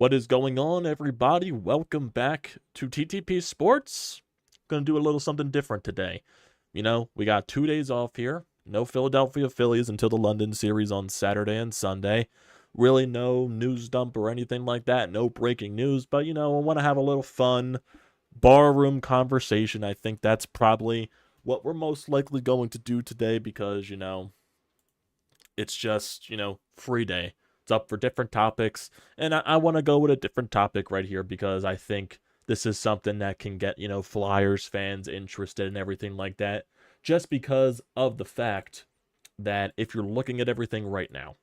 What is going on, everybody? Welcome back to TTP Sports. Gonna do a little something different today. We got 2 days off here. No Philadelphia Phillies until the London series on Saturday and Sunday. Really no news dump or anything like that. No breaking news, but I want to have a little fun barroom conversation. I think that's probably what we're most likely going to do today because, it's just, free day. It's up for different topics. And I want to go with a different topic right here because I think this is something that can get, Flyers fans interested and everything like that. Just because of the fact that if you're looking at everything right now,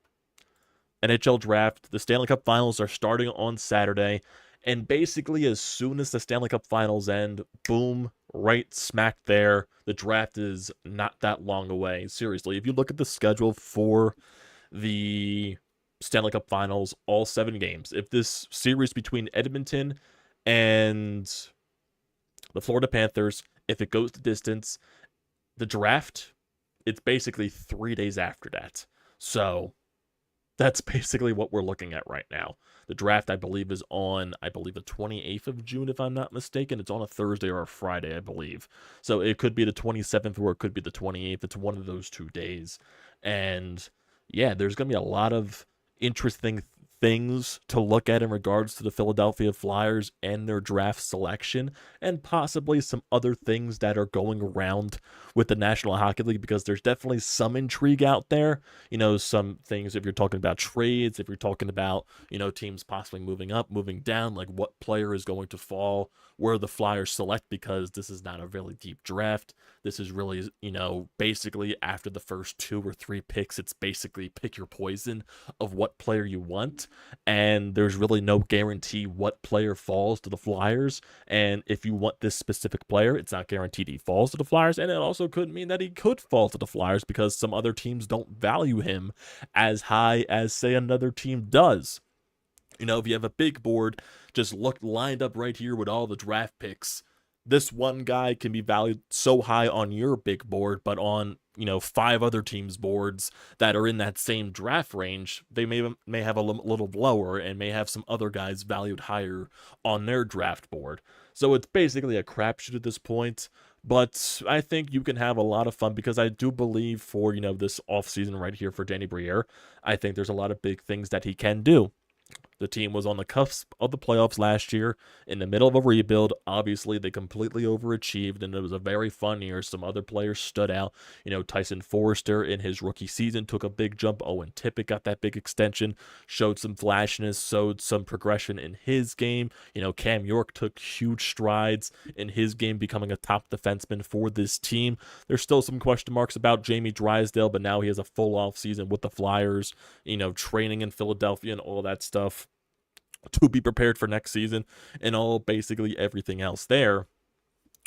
NHL draft, the Stanley Cup finals are starting on Saturday. And basically, as soon as the Stanley Cup finals end, boom, right smack there. The draft is not that long away. Seriously, if you look at the schedule for the Stanley Cup finals, all 7 games, if this series between Edmonton and the Florida Panthers, if it goes to distance, the draft, it's basically 3 days after that. So that's basically what we're looking at right now. The draft, I believe, is on, the 28th of June, if I'm not mistaken. It's on a Thursday or a Friday, I believe. So it could be the 27th or it could be the 28th. It's one of those 2 days. And yeah, there's going to be a lot of interesting things to look at in regards to the Philadelphia Flyers and their draft selection, and possibly some other things that are going around with the National Hockey League, because there's definitely some intrigue out there. Some things, if you're talking about trades, if you're talking about, teams possibly moving up, moving down, like what player is going to fall, where the Flyers select, because this is not a really deep draft. This is really, basically after the first 2 or 3 picks, it's basically pick your poison of what player you want. And there's really no guarantee what player falls to the Flyers. And if you want this specific player, it's not guaranteed he falls to the Flyers. And it also could mean that he could fall to the Flyers because some other teams don't value him as high as, say, another team does. If you have a big board, just look lined up right here with all the draft picks. This one guy can be valued so high on your big board, but on 5 other teams' boards that are in that same draft range, they may have a little lower and may have some other guys valued higher on their draft board. So it's basically a crapshoot at this point. But I think you can have a lot of fun because I do believe for this offseason right here for Danny Briere, I think there's a lot of big things that he can do. The team was on the cusp of the playoffs last year, in the middle of a rebuild. Obviously, they completely overachieved, and it was a very fun year. Some other players stood out. Tyson Forrester in his rookie season took a big jump. Owen Tippett got that big extension, showed some flashiness, showed some progression in his game. Cam York took huge strides in his game, becoming a top defenseman for this team. There's still some question marks about Jamie Drysdale, but now he has a full off season with the Flyers, training in Philadelphia and all that stuff to be prepared for next season and basically everything else there.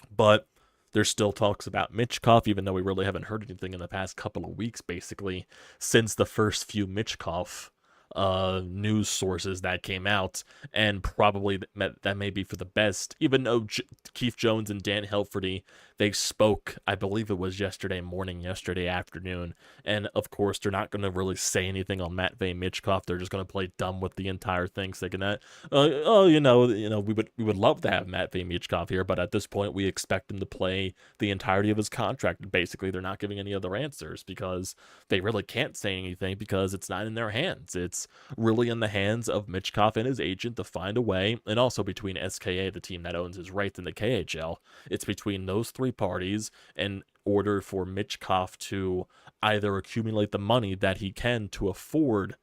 But there's still talks about Michkov, even though we really haven't heard anything in the past couple of weeks, basically, since the first few Michkov news sources that came out, and probably that may be for the best, even though Keith Jones and Dan Helferty, they spoke, I believe it was yesterday morning, yesterday afternoon, and of course they're not going to really say anything on Matvei Michkov. They're just going to play dumb with the entire thing, thinking that we would love to have Matvei Michkov here, but at this point we expect him to play the entirety of his contract. Basically, they're not giving any other answers because they really can't say anything because it's not in their hands. It's really in the hands of Michkov and his agent to find a way, and also between SKA, the team that owns his rights in the KHL. It's between those 3 parties in order for Michkov to either accumulate the money that he can to afford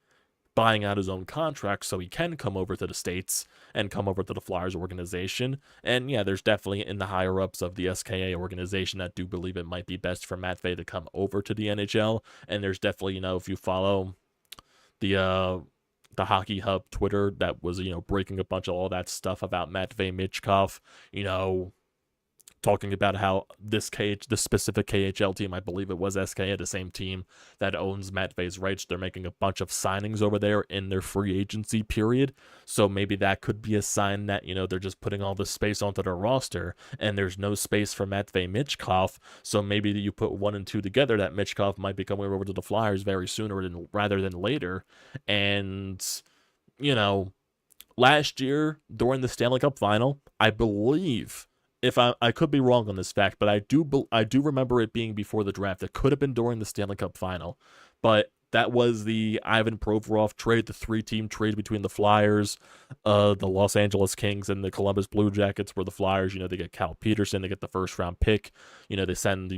buying out his own contract so he can come over to the States and come over to the Flyers organization. And yeah, there's definitely in the higher ups of the SKA organization that do believe it might be best for Matvei to come over to the NHL. And there's definitely, if you follow the Hockey Hub Twitter, that was, breaking a bunch of all that stuff about Matvei Michkov, talking about how this specific KHL team, I believe it was SKA, the same team that owns Matvei's rights, they're making a bunch of signings over there in their free agency period. So maybe that could be a sign that, they're just putting all this space onto their roster and there's no space for Matvei Michkov. So maybe you put 1 and 2 together, that Michkov might be coming over to the Flyers very sooner rather than later. And, last year during the Stanley Cup Final, I believe, if I could be wrong on this fact, but I do remember it being before the draft. It could have been during the Stanley Cup Final, but that was the Ivan Provorov trade, the 3-team trade between the Flyers, the Los Angeles Kings, and the Columbus Blue Jackets, where the Flyers, they get Cal Peterson, they get the first-round pick, they send,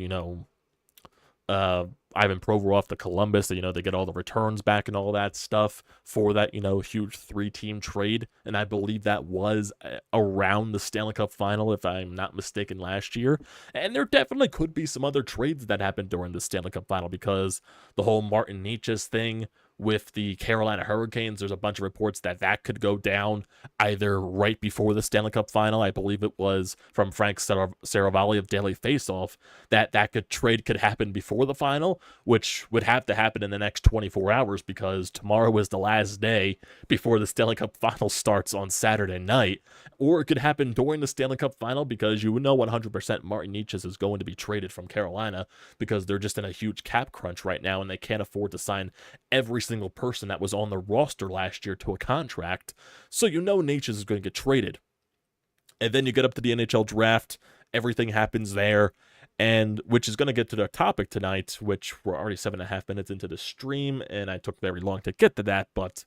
Ivan Provorov to Columbus, they get all the returns back and all that stuff for that, huge 3-team trade. And I believe that was around the Stanley Cup Final, if I'm not mistaken, last year. And there definitely could be some other trades that happened during the Stanley Cup Final, because the whole Martin Necas thing with the Carolina Hurricanes, there's a bunch of reports that could go down either right before the Stanley Cup Final. I believe it was from Frank Saravalli of Daily Faceoff that trade could happen before the final, which would have to happen in the next 24 hours, because tomorrow is the last day before the Stanley Cup Final starts on Saturday night. Or it could happen during the Stanley Cup Final, because 100% Martin Necas is going to be traded from Carolina, because they're just in a huge cap crunch right now and they can't afford to sign every single person that was on the roster last year to a contract. So Necas is going to get traded. And then you get up to the NHL draft, everything happens there, and which is going to get to the topic tonight, which we're already 7.5 minutes into the stream, and I took very long to get to that, but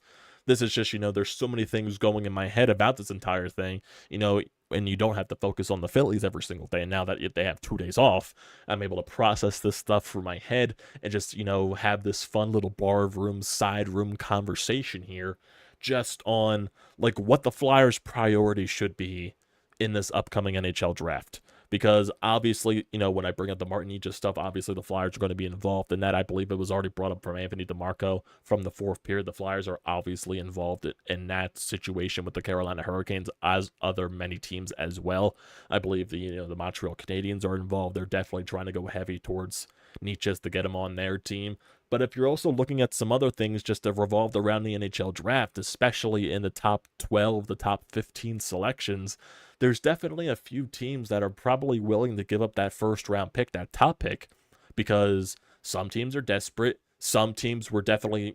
this is just, there's so many things going in my head about this entire thing, and you don't have to focus on the Phillies every single day. And now that they have 2 days off, I'm able to process this stuff through my head and just, have this fun little bar room, side room conversation here just on, like, what the Flyers' priority should be in this upcoming NHL draft. Because obviously, when I bring up the Martin Necas stuff, obviously the Flyers are going to be involved in that. I believe it was already brought up from Anthony DeMarco from the fourth period. The Flyers are obviously involved in that situation with the Carolina Hurricanes, as other many teams as well. I believe the Montreal Canadiens are involved. They're definitely trying to go heavy towards Necas to get him on their team. But if you're also looking at some other things just that revolved around the NHL draft, especially in the top 12, the top 15 selections, there's definitely a few teams that are probably willing to give up that first-round pick, that top pick, because some teams are desperate. Some teams were definitely,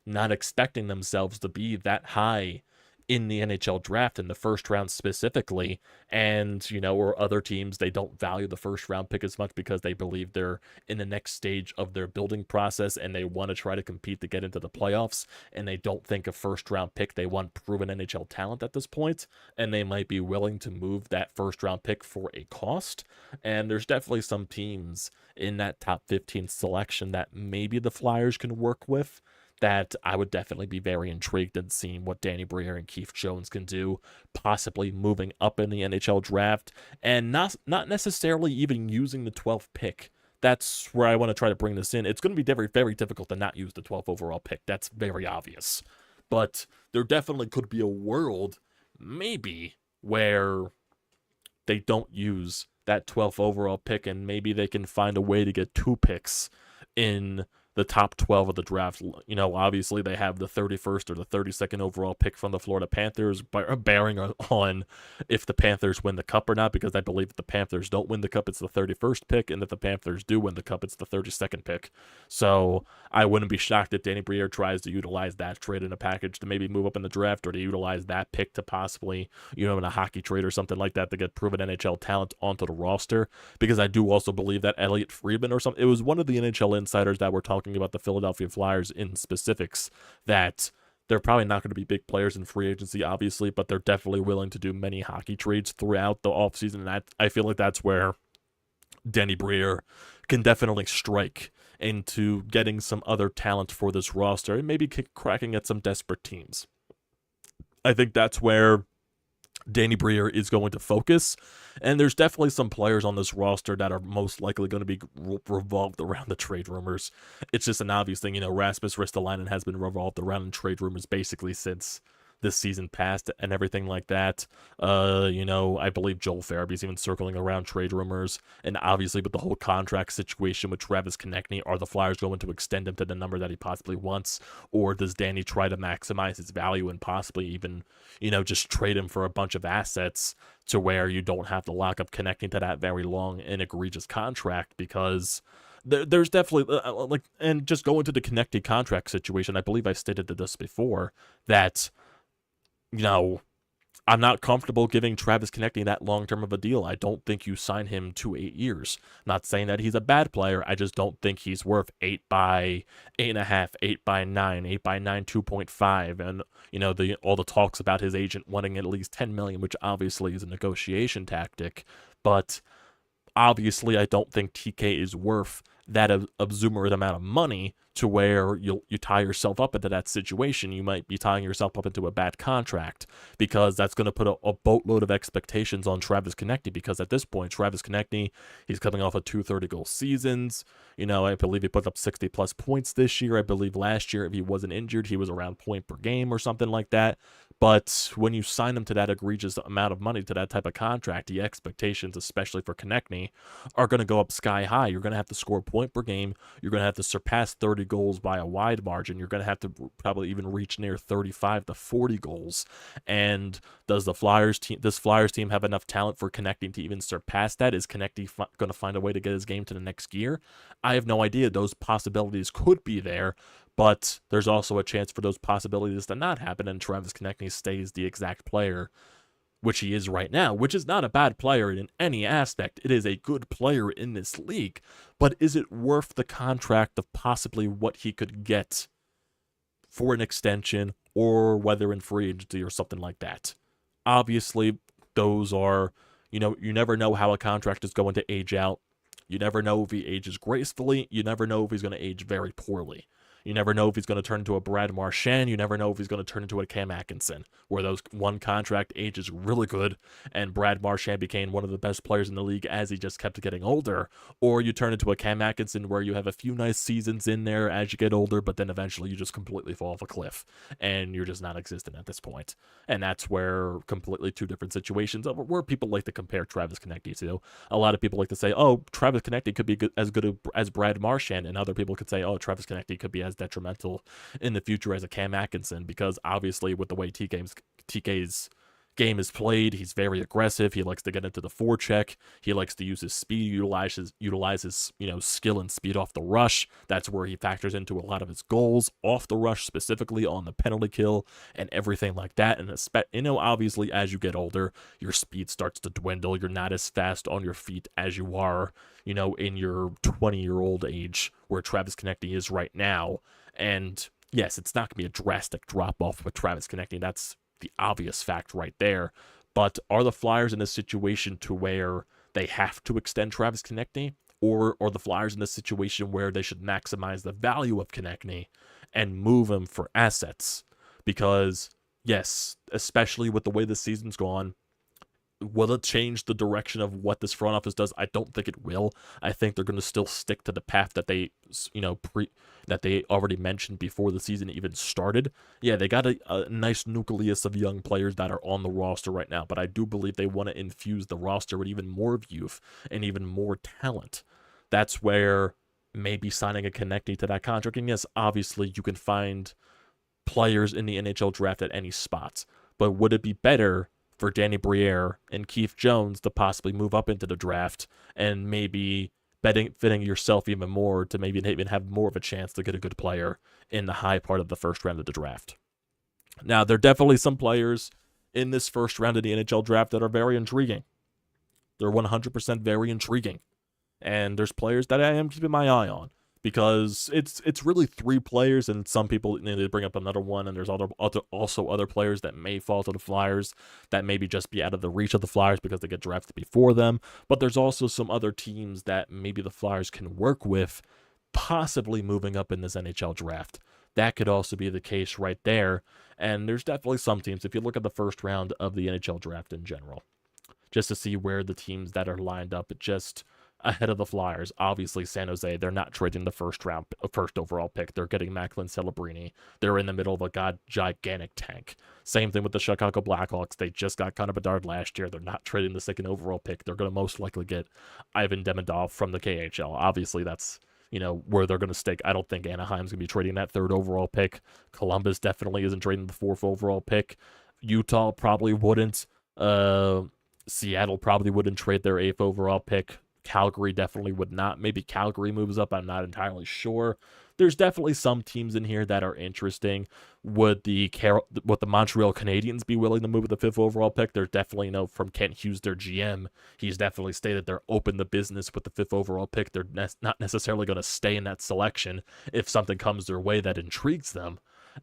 not expecting themselves to be that high in the NHL draft in the first round specifically, and or other teams, they don't value the first round pick as much because they believe they're in the next stage of their building process and they want to try to compete to get into the playoffs, and they don't think a first round pick, they want proven NHL talent at this point, and they might be willing to move that first round pick for a cost. And there's definitely some teams in that top 15 selection that maybe the Flyers can work with, that I would definitely be very intrigued in seeing what Danny Briere and Keith Jones can do, possibly moving up in the NHL draft, and not necessarily even using the 12th pick. That's where I want to try to bring this in. It's going to be very, very difficult to not use the 12th overall pick. That's very obvious. But there definitely could be a world, maybe, where they don't use that 12th overall pick, and maybe they can find a way to get 2 picks in the top 12 of the draft. Obviously they have the 31st or the 32nd overall pick from the Florida Panthers, bearing on if the Panthers win the Cup or not, because I believe if the Panthers don't win the Cup, it's the 31st pick, and if the Panthers do win the Cup, it's the 32nd pick. So I wouldn't be shocked if Danny Briere tries to utilize that trade in a package to maybe move up in the draft, or to utilize that pick to possibly, in a hockey trade or something like that, to get proven NHL talent onto the roster. Because I do also believe that Elliot Friedman or something, it was one of the NHL insiders that were talking about the Philadelphia Flyers in specifics, that they're probably not going to be big players in free agency, obviously, but they're definitely willing to do many hockey trades throughout the offseason, and I feel like that's where Danny Briere can definitely strike into getting some other talent for this roster and maybe cracking at some desperate teams. I think that's where Danny Briere is going to focus, and there's definitely some players on this roster that are most likely going to be revolved around the trade rumors. It's just an obvious thing, Rasmus Ristolainen has been revolved around in trade rumors basically since this season passed and everything like that. I believe Joel Farabee's even circling around trade rumors, and obviously with the whole contract situation with Travis Konechny, are the Flyers going to extend him to the number that he possibly wants, or does Danny try to maximize his value and possibly even, just trade him for a bunch of assets to where you don't have to lock up Konechny to that very long and egregious contract? Because there's definitely, and just going to the Konechny contract situation, I believe I stated this before, that you know, I'm not comfortable giving Travis Konechny that long-term of a deal. I don't think you sign him to 8 years. Not saying that he's a bad player. I just don't think he's worth 8 by 8.5, 8 by 9, 8 by 9, 2.5. And, all the talks about his agent wanting at least $10 million, which obviously is a negotiation tactic. But obviously, I don't think TK is worth that absurd amount of money to where you tie yourself up into that situation. You might be tying yourself up into a bad contract, because that's going to put a boatload of expectations on Travis Konechny, because at this point, Travis Konechny, he's coming off of 2 30-goal seasons. I believe he put up 60-plus points this year. I believe last year, if he wasn't injured, he was around point per game or something like that. But when you sign him to that egregious amount of money, to that type of contract, the expectations, especially for Konechny, are going to go up sky high. You're going to have to score point per game. You're going to have to surpass 30 goals by a wide margin. You're going to have to probably even reach near 35 to 40 goals. And does this Flyers team have enough talent for Konechny to even surpass that? Is Konechny going to find a way to get his game to the next gear? I have no idea. Those possibilities could be there, but there's also a chance for those possibilities to not happen, and Travis Konechny stays the exact player which he is right now, which is not a bad player in any aspect. It is a good player in this league, but is it worth the contract of possibly what he could get for an extension, or whether in free agency or something like that? Obviously, those are, you never know how a contract is going to age out. You never know if he ages gracefully. You never know if he's going to age very poorly. You never know if he's going to turn into a Brad Marchand. You never know if he's going to turn into a Cam Atkinson, where those one contract ages really good, and Brad Marchand became one of the best players in the league as he just kept getting older. Or you turn into a Cam Atkinson, where you have a few nice seasons in there as you get older, but then eventually you just completely fall off a cliff, and you're just not existent at this point. And that's where completely two different situations, where people like to compare Travis Konechny to. A lot of people like to say, oh, Travis Konechny could be as good as Brad Marchand, and other people could say, oh, Travis Konechny could be as detrimental in the future as a Cam Atkinson, because obviously with the way TK's game is played, he's very aggressive. He likes to get into the forecheck. He likes to use his speed, utilize his skill and speed off the rush. That's where he factors into a lot of his goals off the rush, specifically on the penalty kill and everything like that. And obviously as you get older, your speed starts to dwindle. You're not as fast on your feet as you are, in your 20-year-old age, where Travis Konechny is right now. And yes, it's not going to be a drastic drop off with Travis Konechny. That's the obvious fact right there. But are the Flyers in a situation to where they have to extend Travis Konechny, or are the Flyers in a situation where they should maximize the value of Konechny and move him for assets? Because yes, especially with the way the season's gone, will it change the direction of what this front office does? I don't think it will. I think they're going to still stick to the path that they, that they already mentioned before the season even started. Yeah, they got a nice nucleus of young players that are on the roster right now, but I do believe they want to infuse the roster with even more youth and even more talent. That's where maybe signing a Konechny to that contract. And yes, obviously you can find players in the NHL draft at any spot, but would it be better for Danny Briere and Keith Jones to possibly move up into the draft and maybe fitting yourself even more to maybe even have more of a chance to get a good player in the high part of the first round of the draft? Now, there are definitely some players in this first round of the NHL draft that are very intriguing. They're 100% very intriguing. And there's players that I am keeping my eye on, because it's really 3 players, and some people they bring up another one, and there's also other players that may fall to the Flyers that maybe just be out of the reach of the Flyers because they get drafted before them. But there's also some other teams that maybe the Flyers can work with, possibly moving up in this NHL draft. That could also be the case right there. And there's definitely some teams, if you look at the first round of the NHL draft in general, just to see where the teams that are lined up just ahead of the Flyers. Obviously, San Jose, they're not trading the first overall pick. They're getting Macklin Celebrini. They're in the middle of a gigantic tank. Same thing with the Chicago Blackhawks. They just got Connor Bedard last year. They're not trading the second overall pick. They're going to most likely get Ivan Demidov from the KHL. Obviously, that's where they're going to stick. I don't think Anaheim's going to be trading that third overall pick. Columbus definitely isn't trading the fourth overall pick. Utah probably wouldn't. Seattle probably wouldn't trade their 8th overall pick. Calgary definitely would not. Maybe Calgary moves up. I'm not entirely sure. There's definitely some teams in here that are interesting. Would the Montreal Canadiens be willing to move with the 5th overall pick? There's definitely from Kent Hughes, their GM. He's definitely stated they're open to business with the 5th overall pick. They're not necessarily going to stay in that selection if something comes their way that intrigues them.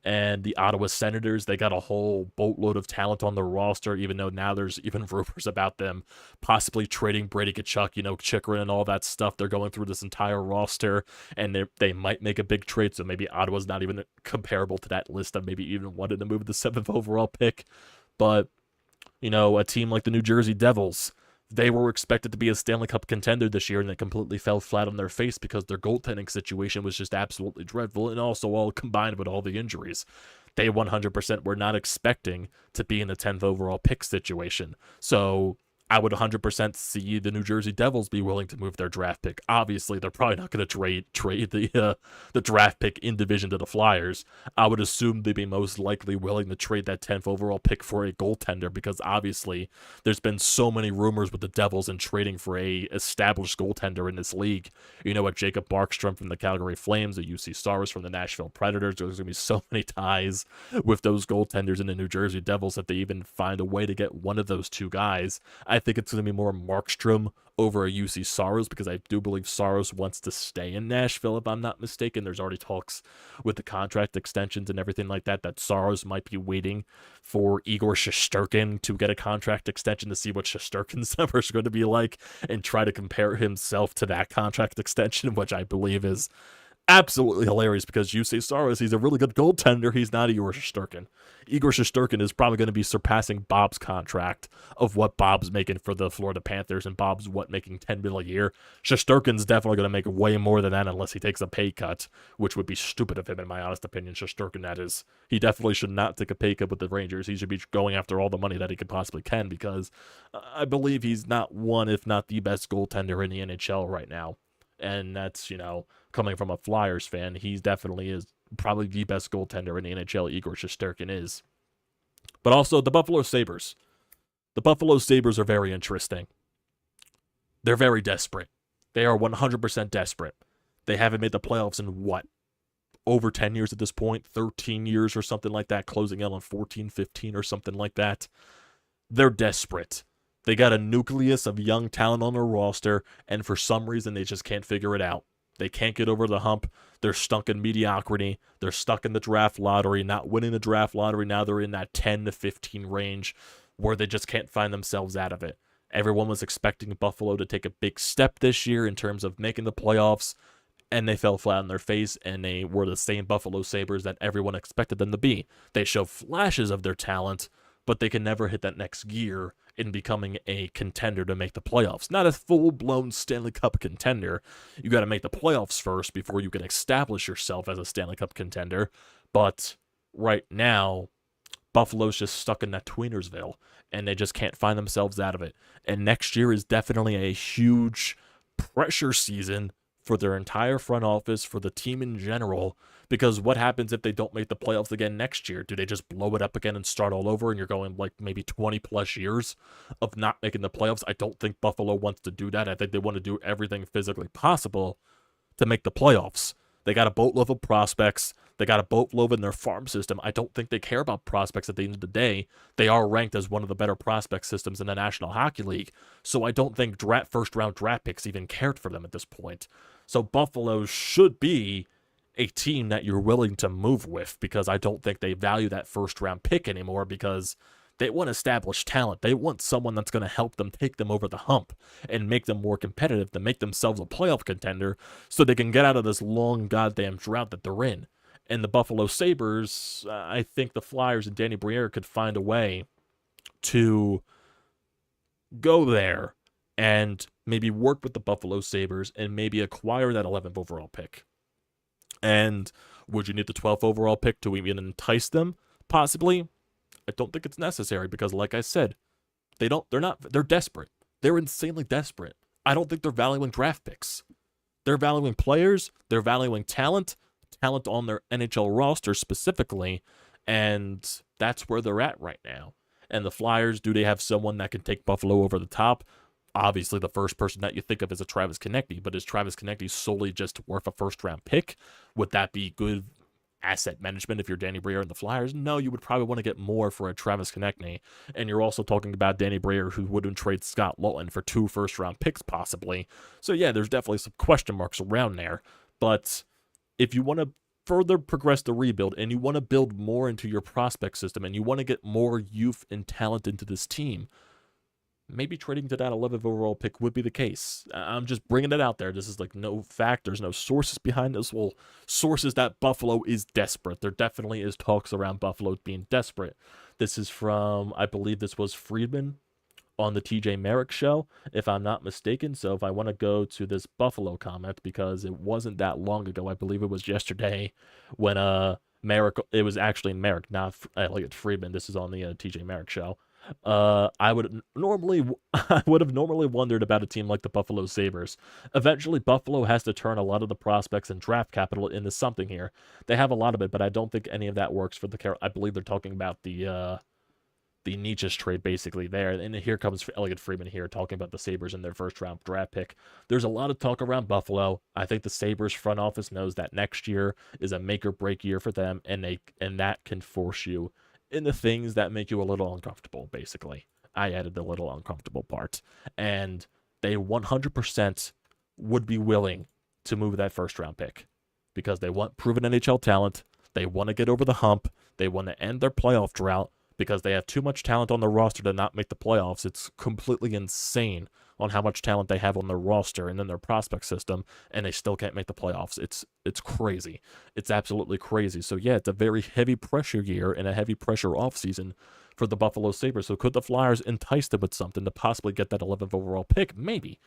And the Ottawa Senators, they got a whole boatload of talent on their roster, even though now there's even rumors about them possibly trading Brady Tkachuk, Chychrun and all that stuff. They're going through this entire roster, and they might make a big trade, so maybe Ottawa's not even comparable to that list of maybe even wanted to move the 7th overall pick. But, a team like the New Jersey Devils, they were expected to be a Stanley Cup contender this year, and they completely fell flat on their face because their goaltending situation was just absolutely dreadful, and also all combined with all the injuries. They 100% were not expecting to be in the 10th overall pick situation. So I would 100% see the New Jersey Devils be willing to move their draft pick. Obviously, they're probably not going to trade the draft pick in division to the Flyers. I would assume they'd be most likely willing to trade that 10th overall pick for a goaltender, because obviously there's been so many rumors with the Devils and trading for a established goaltender in this league. A Jacob Markstrom from the Calgary Flames, a UC Saros from the Nashville Predators. There's going to be so many ties with those goaltenders in the New Jersey Devils that they even find a way to get one of those two guys. I think it's going to be more Markstrom over a UC Saros, because I do believe Saros wants to stay in Nashville, if I'm not mistaken. There's already talks with the contract extensions and everything like that Saros might be waiting for Igor Shesterkin to get a contract extension to see what Shesterkin's numbers are going to be like and try to compare himself to that contract extension, which I believe is absolutely hilarious, because UC Saros, he's a really good goaltender. He's not Igor Shesterkin. Igor Shesterkin is probably going to be surpassing Bob's contract of what Bob's making for the Florida Panthers, and Bob's making $10 million a year. Shesterkin's definitely going to make way more than that unless he takes a pay cut, which would be stupid of him, in my honest opinion. Shesterkin, that is. He definitely should not take a pay cut with the Rangers. He should be going after all the money that he could possibly can, because I believe he's not one, if not the best goaltender in the NHL right now. And that's, coming from a Flyers fan, he definitely is probably the best goaltender in the NHL, Igor Shesterkin is. But also the Buffalo Sabres. The Buffalo Sabres are very interesting. They're very desperate. They are 100% desperate. They haven't made the playoffs in over 10 years at this point, 13 years or something like that, closing out on 14, 15 or something like that. They're desperate. They got a nucleus of young talent on their roster, and for some reason they just can't figure it out. They can't get over the hump. They're stuck in mediocrity. They're stuck in the draft lottery, not winning the draft lottery. Now they're in that 10 to 15 range where they just can't find themselves out of it. Everyone was expecting Buffalo to take a big step this year in terms of making the playoffs, and they fell flat on their face, and they were the same Buffalo Sabres that everyone expected them to be. They show flashes of their talent, but they can never hit that next gear in becoming a contender to make the playoffs. Not a full-blown Stanley Cup contender. You got to make the playoffs first before you can establish yourself as a Stanley Cup contender. But right now, Buffalo's just stuck in that Tweenersville, and they just can't find themselves out of it. And next year is definitely a huge pressure season for their entire front office, for the team in general, because what happens if they don't make the playoffs again next year? Do they just blow it up again and start all over, and you're going maybe 20 plus years of not making the playoffs? I don't think Buffalo wants to do that. I think they want to do everything physically possible to make the playoffs. They got a boatload of prospects. They got a boatload in their farm system. I don't think they care about prospects at the end of the day. They are ranked as one of the better prospect systems in the National Hockey League. So I don't think first-round draft picks even cared for them at this point. So Buffalo should be a team that you're willing to move with, because I don't think they value that first-round pick anymore, because they want established talent. They want someone that's going to help them take them over the hump and make them more competitive, to make themselves a playoff contender so they can get out of this long goddamn drought that they're in. And the Buffalo Sabres, I think the Flyers and Danny Briere could find a way to go there and maybe work with the Buffalo Sabres and maybe acquire that 11th overall pick. And would you need the 12th overall pick to even entice them? Possibly. I don't think it's necessary, because like I said, they're desperate. They're insanely desperate. I don't think they're valuing draft picks. They're valuing players, they're valuing talent on their NHL roster specifically, and that's where they're at right now. And the Flyers, do they have someone that can take Buffalo over the top? obviously the first person that you think of is a Travis Konechny, but is Travis Konechny solely just worth a first-round pick? Would that be good asset management if you're Danny Briere and the Flyers? No, you would probably want to get more for a Travis Konechny, and you're also talking about Danny Briere, who wouldn't trade Scott Laughton for 2 first-round picks possibly. So yeah, there's definitely some question marks around there, but if you want to further progress the rebuild and you want to build more into your prospect system and you want to get more youth and talent into this team, maybe trading to that 11th overall pick would be the case. I'm just bringing it out there. This is like no fact. There's no sources behind this. Well, sources that Buffalo is desperate. There definitely is talks around Buffalo being desperate. This is from, I believe this was Friedman on the TJ Merrick show, if I'm not mistaken. So if I want to go to this Buffalo comment, because it wasn't that long ago, I believe it was yesterday when Merrick, it was actually Merrick, not Elliot Friedman. This is on the TJ Merrick show. I would have normally wondered about a team like the Buffalo Sabres. Eventually, Buffalo has to turn a lot of the prospects and draft capital into something here. They have a lot of it, but I don't think any of that works for the. I believe they're talking about the Nietzsche's trade basically there. And here comes Elliot Friedman here talking about the Sabres and their first-round draft pick. There's a lot of talk around Buffalo. I think the Sabres front office knows that next year is a make-or-break year for them, and that can force you into things that make you a little uncomfortable, basically. I added the little uncomfortable part. And they 100% would be willing to move that first-round pick because they want proven NHL talent. They want to get over the hump. They want to end their playoff drought because they have too much talent on their roster to not make the playoffs. It's completely insane on how much talent they have on their roster and in their prospect system, and they still can't make the playoffs. It's crazy. It's absolutely crazy. So yeah, it's a very heavy pressure year and a heavy pressure offseason for the Buffalo Sabres. So could the Flyers entice them with something to possibly get that 11th overall pick? Maybe.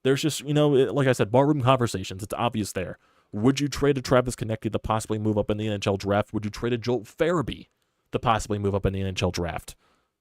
There's just, like I said, barroom conversations. It's obvious there. Would you trade a Travis Konechny to possibly move up in the NHL draft? Would you trade a Joel Farabee to possibly move up in the NHL draft?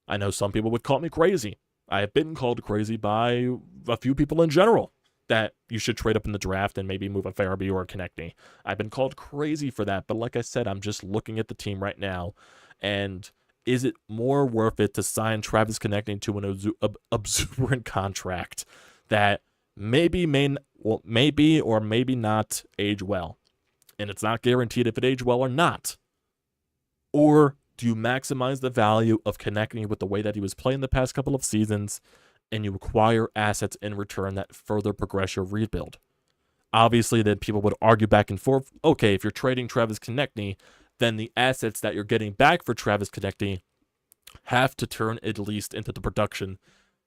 I know some people would call me crazy. I have been called crazy by a few people in general that you should trade up in the draft and maybe move a Farabee or a Konechny. I've been called crazy for that, but like I said, I'm just looking at the team right now, and is it more worth it to sign Travis Konechny to an exuberant contract that maybe or maybe not age well? And it's not guaranteed if it age well or not. Or do you maximize the value of Konechny with the way that he was playing the past couple of seasons, and you acquire assets in return that further progress your rebuild? Obviously, then people would argue back and forth. Okay, if you're trading Travis Konechny, then the assets that you're getting back for Travis Konechny have to turn at least into the production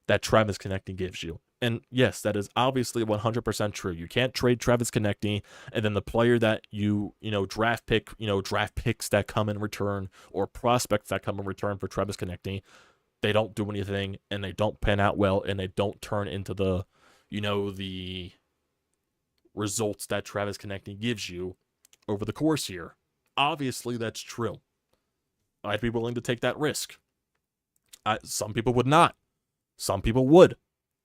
that Travis Konechny gives you. And yes, that is obviously 100% true. You can't trade Travis Konechny and then the player that you draft picks that come in return, or prospects that come in return for Travis Konechny, they don't do anything and they don't pan out well and they don't turn into the results that Travis Konechny gives you over the course here. Obviously, that's true. I'd be willing to take that risk. Some people would not. Some people would.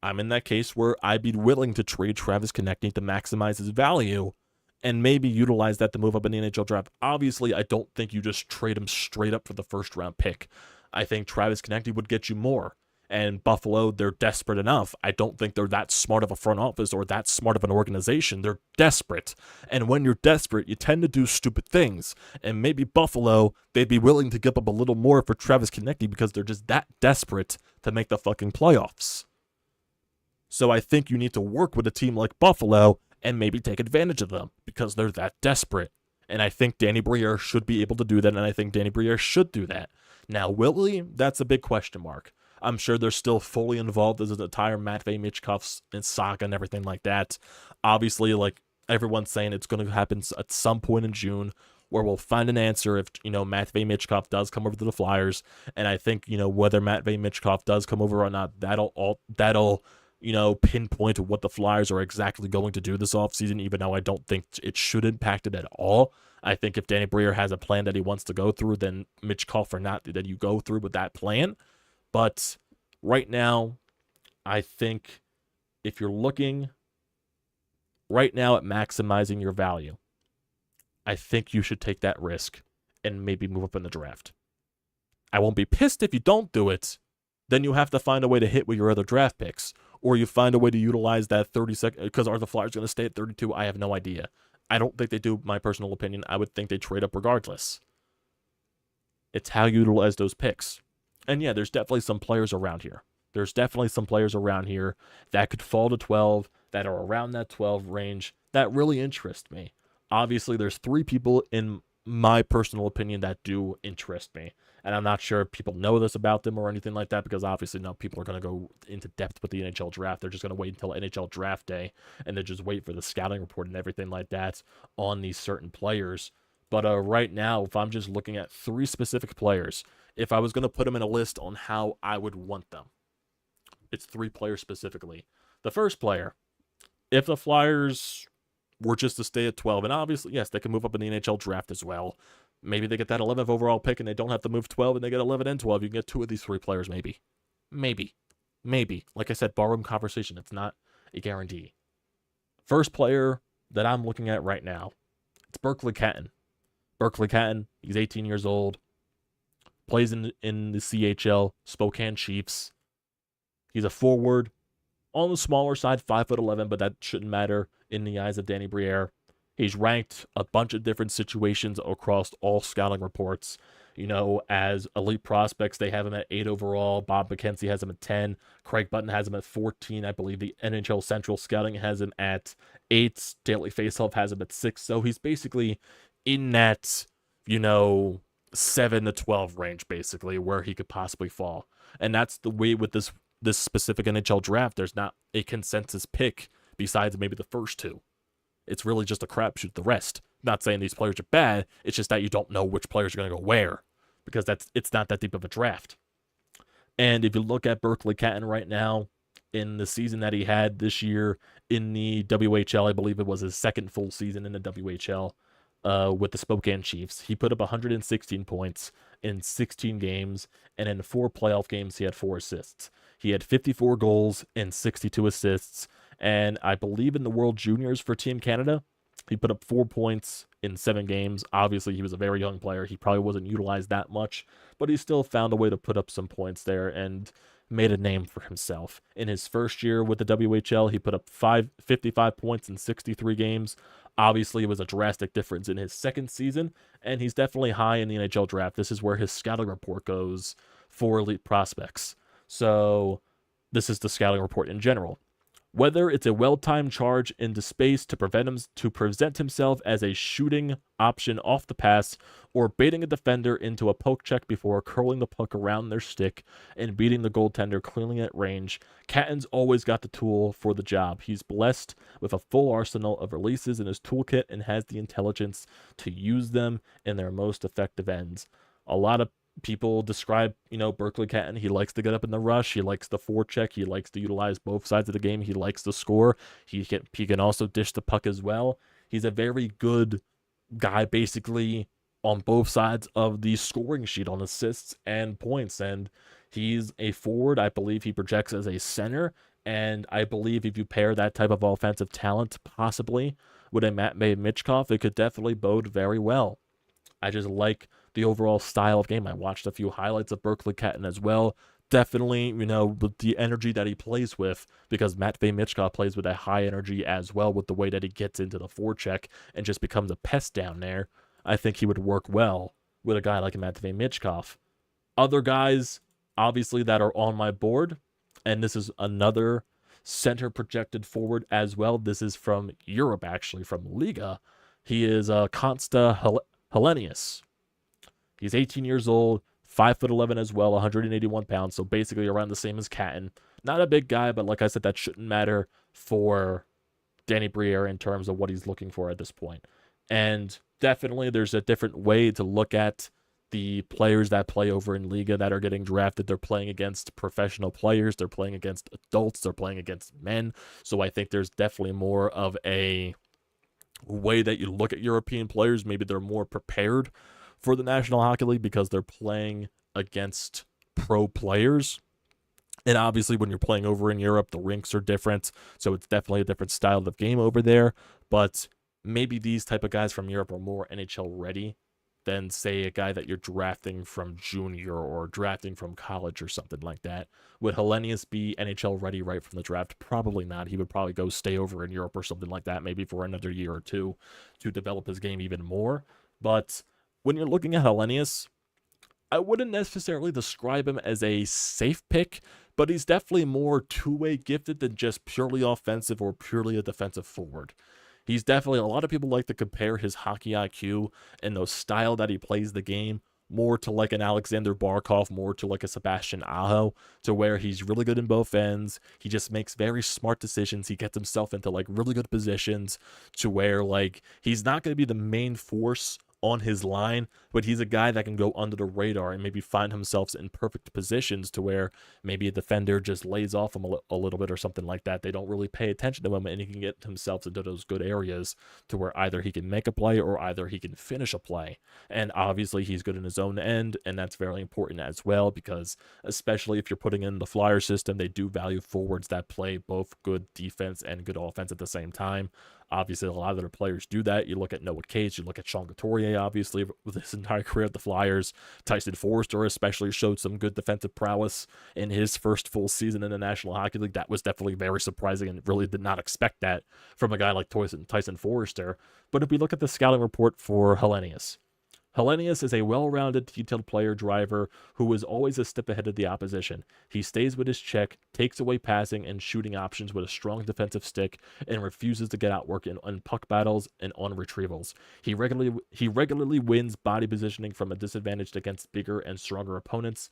I'm in that case where I'd be willing to trade Travis Konechny to maximize his value and maybe utilize that to move up in the NHL draft. Obviously, I don't think you just trade him straight up for the first-round pick. I think Travis Konechny would get you more. And Buffalo, they're desperate enough. I don't think they're that smart of a front office or that smart of an organization. They're desperate. And when you're desperate, you tend to do stupid things. And maybe Buffalo, they'd be willing to give up a little more for Travis Konechny because they're just that desperate to make the fucking playoffs. So I think you need to work with a team like Buffalo and maybe take advantage of them because they're that desperate. And I think Danny Briere should be able to do that, and I think Danny Briere should do that. Now, will he? That's a big question mark. I'm sure they're still fully involved in the entire Matvei Michkov's saga and everything like that. Obviously, like everyone's saying, it's going to happen at some point in June where we'll find an answer if, Matvei Michkov does come over to the Flyers. And I think, whether Matvei Michkov does come over or not, that'll pinpoint what the Flyers are exactly going to do this offseason, even though I don't think it should impact it at all. I think if Danny Briere has a plan that he wants to go through, then Michkov or not, then you go through with that plan. But right now, I think if you're looking right now at maximizing your value, I think you should take that risk and maybe move up in the draft. I won't be pissed if you don't do it, then you have to find a way to hit with your other draft picks, or you find a way to utilize that 30-second, because are the Flyers going to stay at 32? I have no idea. I don't think they do, my personal opinion. I would think they trade up regardless. It's how you utilize those picks. And yeah, there's definitely some players around here. There's definitely some players around here that could fall to 12, that are around that 12 range, that really interest me. Obviously, there's 3 people in my personal opinion that do interest me. And I'm not sure if people know this about them or anything like that, because obviously no people are going to go into depth with the NHL draft. They're just going to wait until NHL draft day, and they just wait for the scouting report and everything like that on these certain players. But right now, if I'm just looking at 3 specific players, if I was going to put them in a list on how I would want them, it's 3 players specifically. The first player, if the Flyers were just to stay at 12, and obviously, yes, they can move up in the NHL draft as well. Maybe they get that 11th overall pick and they don't have to move 12 and they get 11 and 12. You can get 2 of these 3 players, maybe. Maybe. Like I said, barroom conversation. It's not a guarantee. First player that I'm looking at right now, it's Berkeley Catton. Berkeley Catton, he's 18 years old, plays in the CHL, Spokane Chiefs. He's a forward, on the smaller side, 5'11", but that shouldn't matter in the eyes of Danny Briere. He's ranked a bunch of different situations across all scouting reports. You know, as elite prospects, they have him at 8 overall. Bob McKenzie has him at 10. Craig Button has him at 14. I believe the NHL Central Scouting has him at 8. Daily Faceoff has him at 6. So he's basically in that, 7 to 12 range, basically, where he could possibly fall. And that's the way with this specific NHL draft. There's not a consensus pick besides maybe the first 2. It's really just a crapshoot the rest. Not saying these players are bad. It's just that you don't know which players are going to go where, because it's not that deep of a draft. And if you look at Berkeley Catton right now, in the season that he had this year in the WHL, I believe it was his second full season in the WHL with the Spokane Chiefs, he put up 116 points in 16 games, and in 4 playoff games, he had 4 assists. He had 54 goals and 62 assists. And I believe in the World Juniors for Team Canada, he put up 4 points in 7 games. Obviously, he was a very young player. He probably wasn't utilized that much, but he still found a way to put up some points there and made a name for himself. In his first year with the WHL, he put up 55 points in 63 games. Obviously, it was a drastic difference in his second season, and he's definitely high in the NHL draft. This is where his scouting report goes for elite prospects. So this is the scouting report in general. Whether it's a well-timed charge into space to present himself as a shooting option off the pass, or baiting a defender into a poke check before curling the puck around their stick and beating the goaltender cleanly at range, Catton's always got the tool for the job. He's blessed with a full arsenal of releases in his toolkit and has the intelligence to use them in their most effective ends. A lot of people describe, Berkeley Catton. He likes to get up in the rush. He likes the forecheck. He likes to utilize both sides of the game. He likes to score. He can also dish the puck as well. He's a very good guy, basically, on both sides of the scoring sheet on assists and points. And he's a forward. I believe he projects as a center. And I believe if you pair that type of offensive talent, possibly, with a Matvei Michkov, it could definitely bode very well. I just like the overall style of game. I watched a few highlights of Berkeley Catton as well. Definitely, with the energy that he plays with, because Matvei Michkov plays with a high energy as well, with the way that he gets into the forecheck and just becomes a pest down there. I think he would work well with a guy like Matvei Michkov. Other guys, obviously, that are on my board, and this is another center projected forward as well. This is from Europe, actually, from Liga. He is Konsta Helenius. He's 18 years old, 5'11" as well, 181 pounds, so basically around the same as Catton. Not a big guy, but like I said, that shouldn't matter for Danny Briere in terms of what he's looking for at this point. And definitely there's a different way to look at the players that play over in Liga that are getting drafted. They're playing against professional players. They're playing against adults. They're playing against men. So I think there's definitely more of a way that you look at European players. Maybe they're more prepared for the National Hockey League because they're playing against pro players. And obviously when you're playing over in Europe, the rinks are different. So it's definitely a different style of game over there. But maybe these type of guys from Europe are more NHL ready than, say, a guy that you're drafting from junior or drafting from college or something like that. Would Hellenius be NHL ready right from the draft? Probably not. He would probably go stay over in Europe or something like that, maybe for another year or two to develop his game even more. But when you're looking at Hellenius, I wouldn't necessarily describe him as a safe pick, but he's definitely more two-way gifted than just purely offensive or purely a defensive forward. He's definitely, a lot of people like to compare his hockey IQ and the style that he plays the game more to like an Alexander Barkov, more to like a Sebastian Aho, to where he's really good in both ends. He just makes very smart decisions. He gets himself into like really good positions to where like he's not going to be the main force on his line, but he's a guy that can go under the radar and maybe find himself in perfect positions to where maybe a defender just lays off him a little bit or something like that. They don't really pay attention to him, and he can get himself into those good areas to where either he can make a play or either he can finish a play. And obviously he's good in his own end, and that's very important as well, because especially if you're putting in the Flyer system, they do value forwards that play both good defense and good offense at the same time. Obviously, a lot of their players do that. You look at Noah Cates, you look at Sean Couturier, obviously, with his entire career at the Flyers. Tyson Forrester especially showed some good defensive prowess in his first full season in the National Hockey League. That was definitely very surprising, and really did not expect that from a guy like Tyson Forrester. But if we look at the scouting report for Hellenius, Hellenius is a well-rounded, detailed player driver who is always a step ahead of the opposition. He stays with his check, takes away passing and shooting options with a strong defensive stick, and refuses to get outworked in puck battles and on retrievals. He regularly wins body positioning from a disadvantage against bigger and stronger opponents,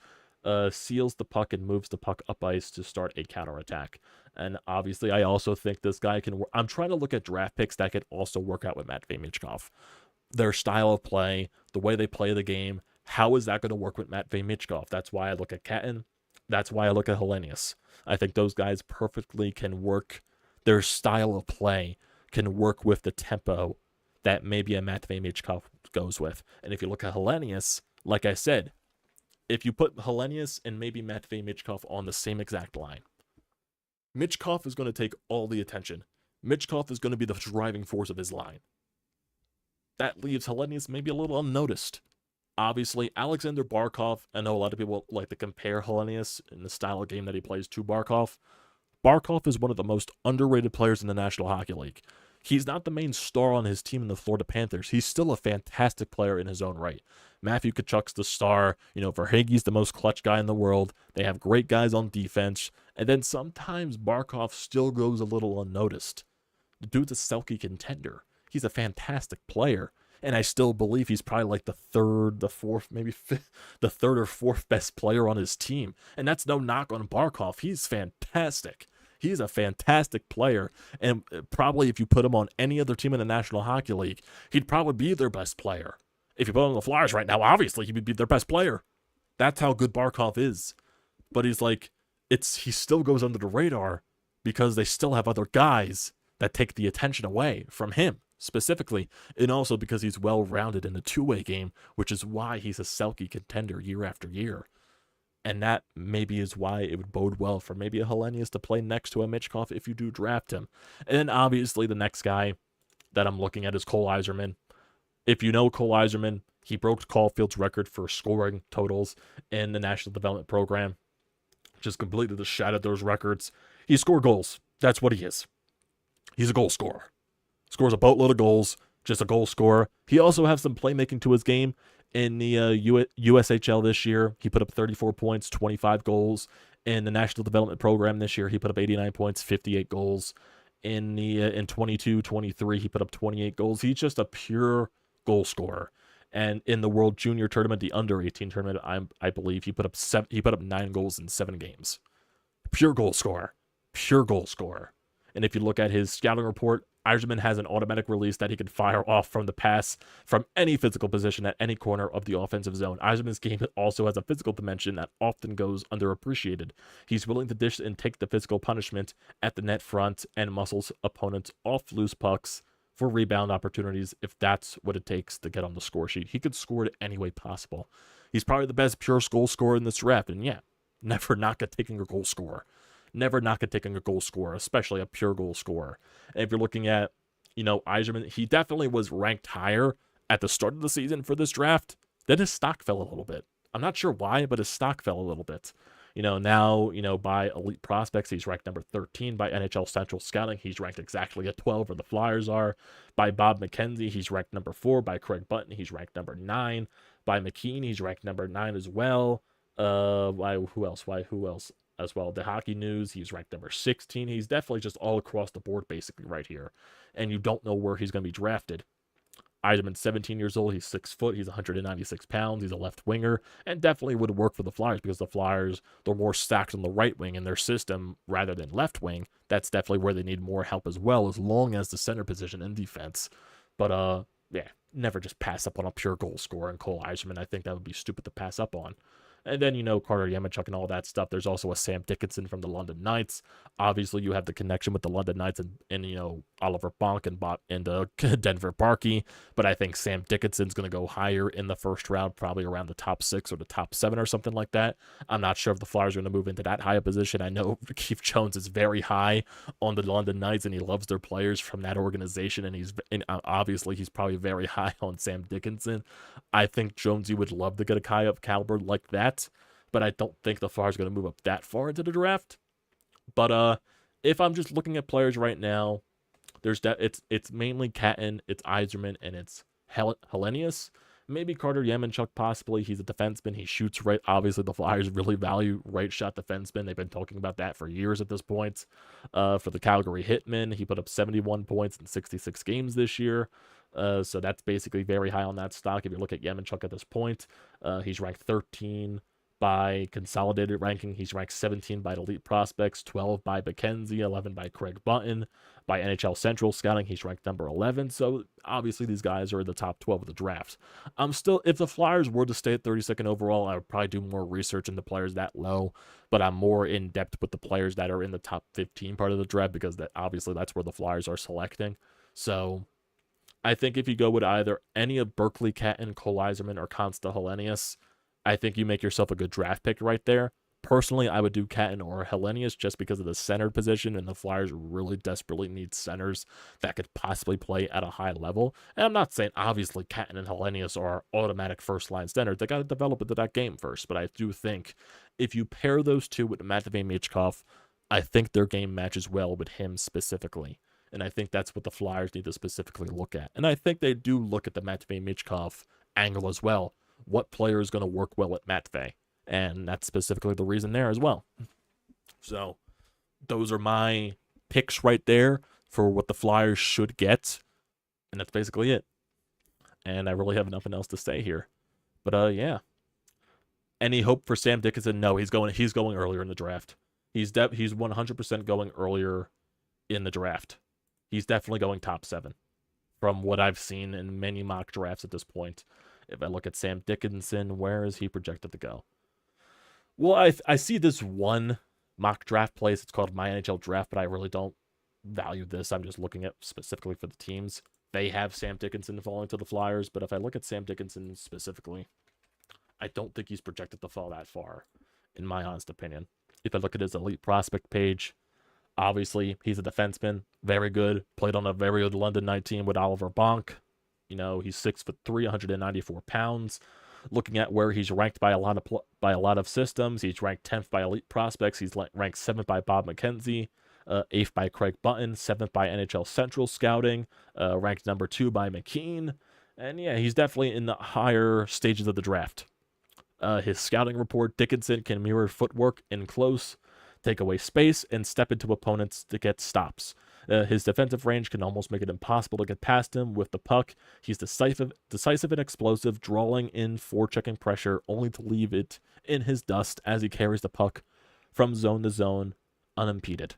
seals the puck and moves the puck up ice to start a counterattack. And obviously, I also think this guy can work. I'm trying to look at draft picks that could also work out with Matvei Michkov. Their style of play, the way they play the game, how is that going to work with Matvei Michkov? That's why I look at Catton. That's why I look at Hellenius. I think those guys perfectly can work. Their style of play can work with the tempo that maybe a Matvei Michkov goes with. And if you look at Hellenius, like I said, if you put Hellenius and maybe Matvei Michkov on the same exact line, Michkov is going to take all the attention. Michkov is going to be the driving force of his line. That leaves Hellenius maybe a little unnoticed. Obviously, Alexander Barkov, I know a lot of people like to compare Hellenius in the style of game that he plays to Barkov. Barkov is one of the most underrated players in the National Hockey League. He's not the main star on his team in the Florida Panthers. He's still a fantastic player in his own right. Matthew Tkachuk's the star. Verhaeghe's the most clutch guy in the world. They have great guys on defense. And then sometimes Barkov still goes a little unnoticed. The dude's a Selke contender. He's a fantastic player, and I still believe he's probably like the third or fourth best player on his team. And that's no knock on Barkov. He's fantastic. He's a fantastic player, and probably if you put him on any other team in the National Hockey League, he'd probably be their best player. If you put him on the Flyers right now, obviously he would be their best player. That's how good Barkov is. But he still goes under the radar because they still have other guys that take the attention away from him. Specifically, and also because he's well-rounded in the two-way game, which is why he's a Selke contender year after year. And that maybe is why it would bode well for maybe a Hellenius to play next to a Michkov if you do draft him. And then obviously the next guy that I'm looking at is Cole Yzerman. If you know Cole Yzerman, he broke Caulfield's record for scoring totals in the National Development Program. Just completely just shattered those records. He scored goals. That's what he is. He's a goal scorer. Scores a boatload of goals, just a goal scorer. He also has some playmaking to his game. In the USHL this year, he put up 34 points, 25 goals. In the National Development Program this year, he put up 89 points, 58 goals. In 22-23, he put up 28 goals. He's just a pure goal scorer. And in the World Junior Tournament, the under-18 tournament, I believe he put up 9 goals in 7 games. Pure goal scorer. Pure goal scorer. And if you look at his scouting report, Yzerman has an automatic release that he can fire off from the pass from any physical position at any corner of the offensive zone. Yzerman's game also has a physical dimension that often goes underappreciated. He's willing to dish and take the physical punishment at the net front and muscles opponents off loose pucks for rebound opportunities if that's what it takes to get on the score sheet. He could score it any way possible. He's probably the best pure goal scorer in this draft, and yeah, never knock at taking a goal scorer. Never knock at taking a goal scorer, especially a pure goal scorer. And if you're looking at, Yzerman, he definitely was ranked higher at the start of the season for this draft, then his stock fell a little bit. I'm not sure why, but his stock fell a little bit. Now, by Elite Prospects, he's ranked number 13. By NHL Central Scouting, he's ranked exactly at 12 where the Flyers are. By Bob McKenzie, he's ranked number 4. By Craig Button, he's ranked number 9. By McKean, he's ranked number 9 as well. Who else as well? The Hockey News, he's ranked number 16. He's definitely just all across the board basically right here. And you don't know where he's going to be drafted. Yzerman's 17 years old. He's 6 foot. He's 196 pounds. He's a left winger and definitely would work for the Flyers because the Flyers, they're more stacked on the right wing in their system rather than left wing. That's definitely where they need more help as well, as long as the center position in defense. But, yeah, never just pass up on a pure goal scorer and Cole Yzerman. I think that would be stupid to pass up on. And then, Carter Yemechuk and all that stuff. There's also a Sam Dickinson from the London Knights. Obviously, you have the connection with the London Knights and Oliver Bonk and Denver Barkey. But I think Sam Dickinson's going to go higher in the first round, probably around the top 6 or the top 7 or something like that. I'm not sure if the Flyers are going to move into that high a position. I know Keith Jones is very high on the London Knights, and he loves their players from that organization. And obviously, he's probably very high on Sam Dickinson. I think Jonesy would love to get a guy of caliber like that. But I don't think the Flyers are going to move up that far into the draft. But if I'm just looking at players right now, it's mainly Catton, it's Yzerman, and it's Hellenius. Maybe Carter Yemechuk possibly. He's a defenseman. He shoots right. Obviously, the Flyers really value right shot defensemen. They've been talking about that for years at this point. For the Calgary Hitmen, he put up 71 points in 66 games this year. So that's basically very high on that stock. If you look at Yemechuk at this point, he's ranked 13 by consolidated ranking. He's ranked 17 by Elite Prospects, 12 by McKenzie, 11 by Craig Button. By NHL Central Scouting, he's ranked number 11. So obviously these guys are in the top 12 of the draft. If the Flyers were to stay at 32nd overall, I would probably do more research into players that low, but I'm more in depth with the players that are in the top 15 part of the draft because that's where the Flyers are selecting. So I think if you go with either any of Berkeley, Catton, Cole Yzerman, or Consta Hellenius, I think you make yourself a good draft pick right there. Personally, I would do Catton or Hellenius just because of the center position, and the Flyers really desperately need centers that could possibly play at a high level. And I'm not saying, obviously, Catton and Hellenius are automatic first-line centers. They got to develop into that game first, but I do think if you pair those two with Matvei Michkov, I think their game matches well with him specifically. And I think that's what the Flyers need to specifically look at. And I think they do look at the Matvei Michkov angle as well. What player is going to work well at Matvei? And that's specifically the reason there as well. So those are my picks right there for what the Flyers should get. And that's basically it. And I really have nothing else to say here. But yeah. Any hope for Sam Dickinson? No, he's going earlier in the draft. He's 100% going earlier in the draft. He's definitely going top 7 from what I've seen in many mock drafts at this point. If I look at Sam Dickinson, where is he projected to go? Well, I see this one mock draft place. It's called My NHL Draft, but I really don't value this. I'm just looking at specifically for the teams. They have Sam Dickinson falling to the Flyers, but if I look at Sam Dickinson specifically, I don't think he's projected to fall that far, in my honest opinion. If I look at his Elite Prospect page, obviously he's a defenseman, very good. Played on a very good London Knight team with Oliver Bonk. He's 6'3", 194 pounds. Looking at where he's ranked by a lot of systems, he's ranked 10th by Elite Prospects. He's ranked 7th by Bob McKenzie, 8th by Craig Button, 7th by NHL Central Scouting, ranked number 2 by McKean. And yeah, he's definitely in the higher stages of the draft. His scouting report: Dickinson can mirror footwork in close, take away space, and step into opponents to get stops. His defensive range can almost make it impossible to get past him with the puck. He's decisive and explosive, drawing in forechecking pressure, only to leave it in his dust as he carries the puck from zone to zone unimpeded.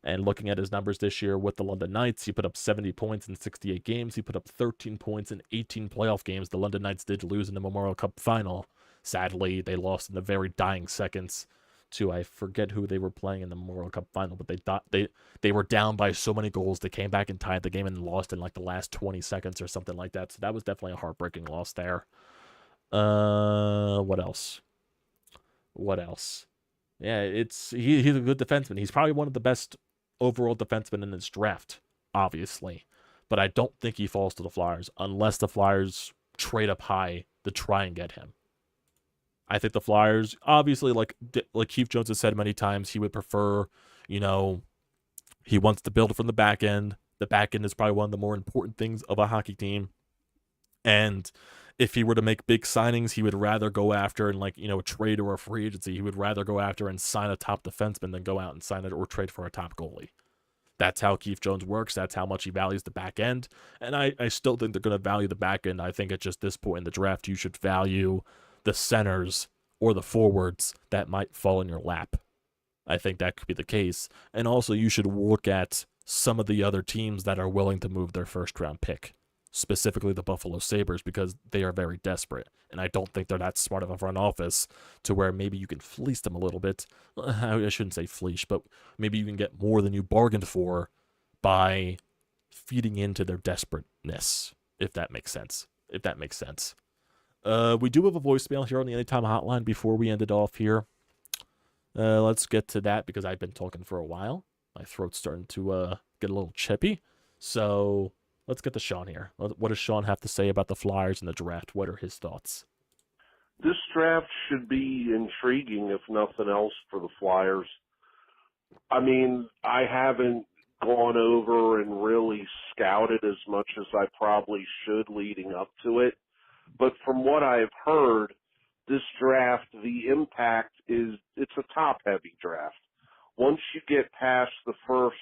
And looking at his numbers this year with the London Knights, he put up 70 points in 68 games. He put up 13 points in 18 playoff games. The London Knights did lose in the Memorial Cup final. Sadly, they lost in the very dying seconds to, I forget who they were playing in the Memorial Cup final, but they were down by so many goals. They came back and tied the game and lost in like the last 20 seconds or something like that. So that was definitely a heartbreaking loss there. What else? Yeah, he's a good defenseman. He's probably one of the best overall defensemen in this draft, obviously. but I don't think he falls to the Flyers unless the Flyers trade up high to try and get him. I think the Flyers, obviously, like Keith Jones has said many times, he would prefer, you know, he wants to build from the back end. The back end is probably one of the more important things of a hockey team. And if he were to make big signings, he would rather go after and, like, you know, a trade or a free agency. He would rather go after and sign a top defenseman than go out and sign it or trade for a top goalie. That's how Keith Jones works. That's how much he values the back end. And I still think they're going to value the back end. I think at just this point in the draft, you should value the centers or the forwards that might fall in your lap. I think that could be the case. And also, you should look at some of the other teams that are willing to move their first-round pick, specifically the Buffalo Sabres, because they are very desperate. And I don't think they're that smart of a front office to where maybe you can fleece them a little bit. I shouldn't say fleece, but maybe you can get more than you bargained for by feeding into their desperateness, if that makes sense. We do have a voicemail here on the Anytime Hotline before we end it off here. Let's get to that because I've been talking for a while. My throat's starting to get a little chippy. So let's get to Sean here. What does Sean have to say about the Flyers and the draft? What are his thoughts? This draft should be intriguing, if nothing else, for the Flyers. I mean, I haven't gone over and really scouted as much as I probably should leading up to it. But from what I've heard, this draft, the impact is, it's a top-heavy draft. Once you get past the first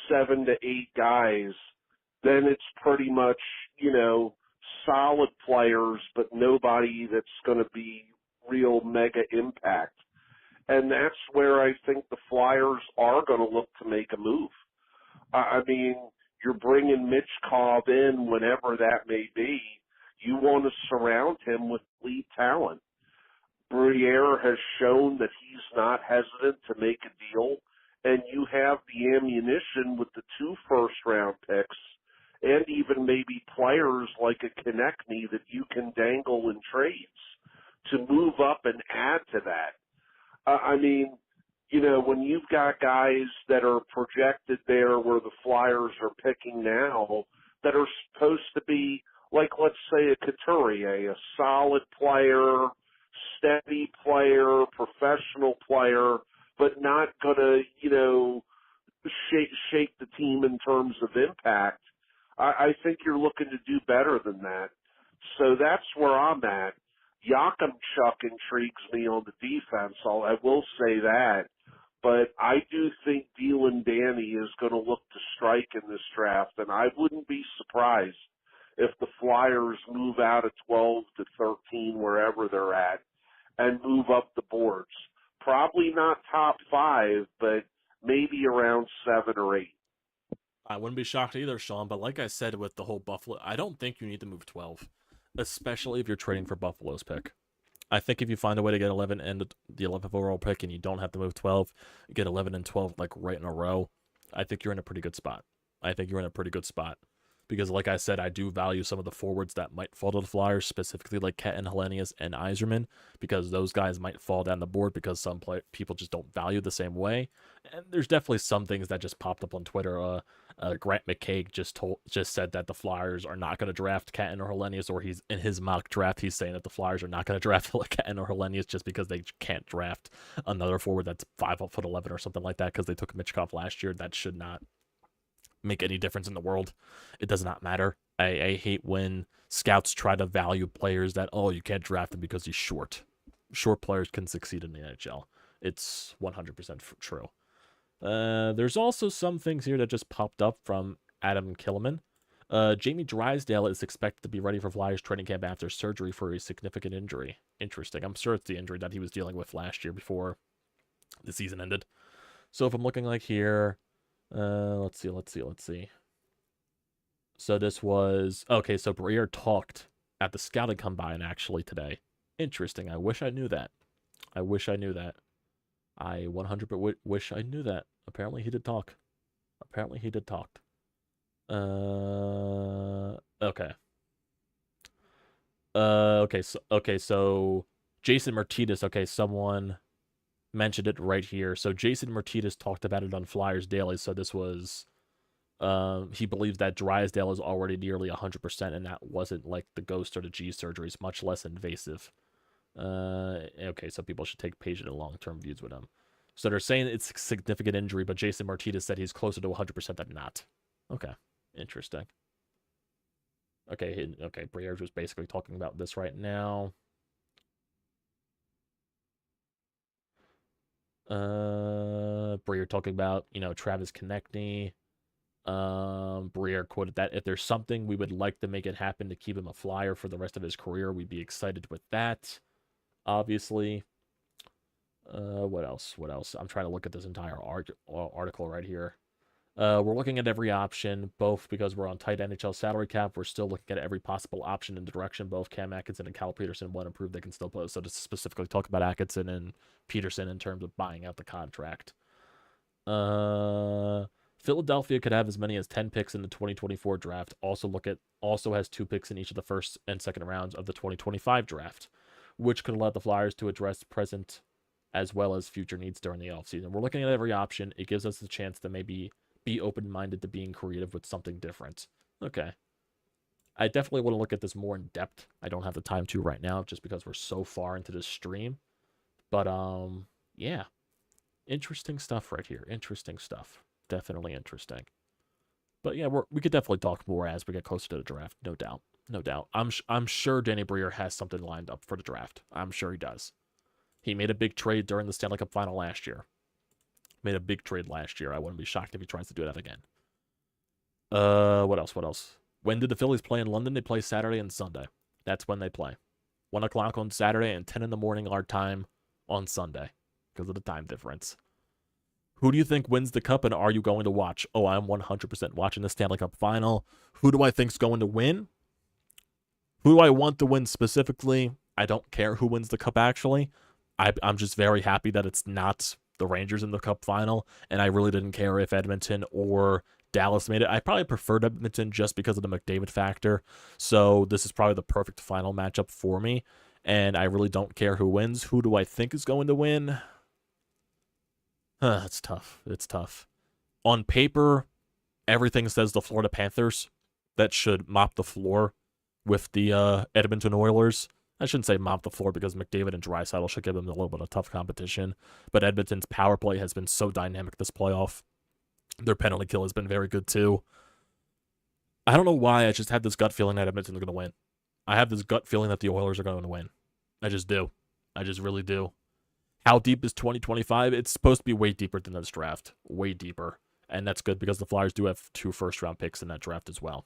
7 to 8 guys, then it's pretty much, you know, solid players, but nobody that's going to be real mega impact. And that's where I think the Flyers are going to look to make a move. I mean, you're bringing Mitch Cobb in whenever that may be. You want to surround him with elite talent. Briere has shown that he's not hesitant to make a deal, and you have the ammunition with the 2 first-round picks and even maybe players like a Konechny that you can dangle in trades to move up and add to that. I mean, you know, when you've got guys that are projected there where the Flyers are picking now that are supposed to be, like, let's say a Couturier, a solid player, steady player, professional player, but not going to, you know, shake the team in terms of impact, I think you're looking to do better than that. So that's where I'm at. Yakimchuk intrigues me on the defense. I will say that. But I do think Dylan Danny is going to look to strike in this draft, and I wouldn't be surprised if the Flyers move out of 12 to 13, wherever they're at, and move up the boards. Probably not top 5, but maybe around 7 or 8. I wouldn't be shocked either, Sean, but like I said with the whole Buffalo, I don't think you need to move 12, especially if you're trading for Buffalo's pick. I think if you find a way to get 11 and the 11th overall pick and you don't have to move 12, you get 11 and 12 like right in a row, I think you're in a pretty good spot. Because like I said, I do value some of the forwards that might fall to the Flyers, specifically like Ketten, Hellenius, and Yzerman, because those guys might fall down the board because some people just don't value the same way. And there's definitely some things that just popped up on Twitter. Grant McCaig just said that the Flyers are not going to draft Ketten or Hellenius, or he's in his mock draft, he's saying that the Flyers are not going to draft Ketten or Hellenius just because they can't draft another forward that's 5'11" or something like that because they took Mitchkov last year. That should not make any difference in the world. It does not matter. I hate when scouts try to value players that, oh, you can't draft him because he's short. Short players can succeed in the NHL. It's 100% true. There's also some things here that just popped up from Adam Killiman. Jamie Drysdale is expected to be ready for Flyers training camp after surgery for a significant injury. Interesting. I'm sure it's the injury that he was dealing with last year before the season ended. So if I'm looking like here, let's see. So this was, okay, so Briere talked at the scouting combine actually today. Interesting. I wish I knew that. I 100% wish I knew that. Apparently he did talk. Okay. So Jason Martinez, okay, someone mentioned it right here. So Jason Martinez talked about it on Flyers Daily. So this was He believes that Drysdale is already nearly 100%, and that wasn't like the ghost or the G surgeries, much less invasive. Okay, so people should take patient and long-term views with him. So they're saying it's a significant injury, but Jason Martinez said he's closer to 100% than not. Okay, interesting. Okay, Briere was basically talking about this right now. Briere talking about, Travis Konechny. Briere quoted that if there's something we would like to make it happen to keep him a flyer for the rest of his career, we'd be excited with that. Obviously. What else? What else? I'm trying to look at this entire article right here. We're looking at every option, both because we're on tight NHL salary cap. We're still looking at every possible option in the direction both Cam Atkinson and Cal Peterson want to prove they can still play. So to specifically talk about Atkinson and Peterson in terms of buying out the contract. Philadelphia could have as many as 10 picks in the 2024 draft. Also has 2 picks in each of the first and second rounds of the 2025 draft, which could allow the Flyers to address present as well as future needs during the offseason. We're looking at every option. It gives us the chance to maybe be open-minded to being creative with something different. Okay. I definitely want to look at this more in depth. I don't have the time to right now just because we're so far into this stream. But, yeah. Interesting stuff right here. Interesting stuff. Definitely interesting. But, yeah, we could definitely talk more as we get closer to the draft. No doubt. No doubt. I'm sure Danny Briere has something lined up for the draft. I'm sure he does. He made a big trade during the Stanley Cup final last year. Made a big trade last year. I wouldn't be shocked if he tries to do that again. What else? What else? When did the Phillies play in London? They play Saturday and Sunday. That's when they play. 1 o'clock on Saturday and 10 in the morning our time on Sunday because of the time difference. Who do you think wins the Cup, and are you going to watch? Oh, I'm 100% watching the Stanley Cup final. Who do I think's going to win? Who do I want to win specifically? I don't care who wins the Cup, actually. I'm just very happy that it's not the Rangers in the Cup final, and I really didn't care if Edmonton or Dallas made it. I probably preferred Edmonton just because of the McDavid factor, so this is probably the perfect final matchup for me, and I really don't care who wins. Who do I think is going to win? It's tough. It's tough. On paper, everything says the Florida Panthers that should mop the floor with the Edmonton Oilers. I shouldn't say mop the floor because McDavid and Draisaitl should give them a little bit of tough competition. But Edmonton's power play has been so dynamic this playoff. Their penalty kill has been very good too. I don't know why. I just had this gut feeling that Edmonton's going to win. I have this gut feeling that the Oilers are going to win. I just do. I just really do. How deep is 2025? It's supposed to be way deeper than this draft. Way deeper. And that's good because the Flyers do have 2 first-round picks in that draft as well.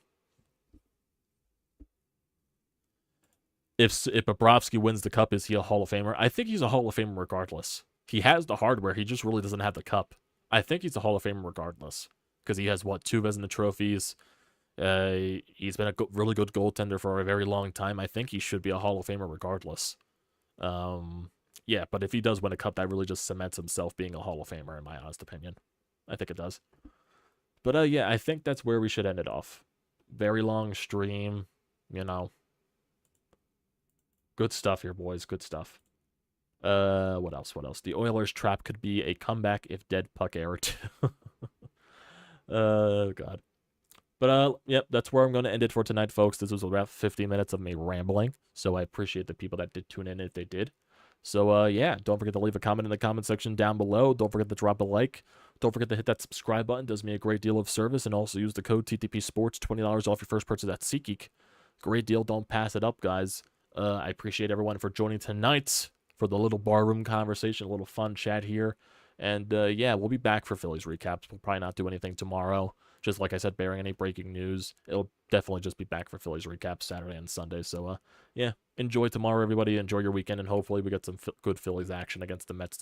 If Bobrovsky wins the Cup, is he a Hall of Famer? I think he's a Hall of Famer regardless. He has the hardware. He just really doesn't have the Cup. I think he's a Hall of Famer regardless because he has, 2 Vezina trophies. He's been a really good goaltender for a very long time. I think he should be a Hall of Famer regardless. Yeah, but if he does win a Cup, that really just cements himself being a Hall of Famer, in my honest opinion. I think it does. But, yeah, I think that's where we should end it off. Very long stream, Good stuff here, boys. Good stuff. What else? What else? The Oilers trap could be a comeback if dead puck error. God. But, yep, that's where I'm going to end it for tonight, folks. This was about 50 minutes of me rambling. So I appreciate the people that did tune in if they did. So, yeah, don't forget to leave a comment in the comment section down below. Don't forget to drop a like. Don't forget to hit that subscribe button. It does me a great deal of service. And also use the code TTPSPORTS, $20 off your first purchase at SeatGeek. Great deal. Don't pass it up, guys. I appreciate everyone for joining tonight for the little barroom conversation, a little fun chat here. And, yeah, we'll be back for Phillies recaps. We'll probably not do anything tomorrow. Just like I said, bearing any breaking news, it'll definitely just be back for Phillies recaps Saturday and Sunday. So, yeah, enjoy tomorrow, everybody. Enjoy your weekend, and hopefully we get some good Phillies action against the Mets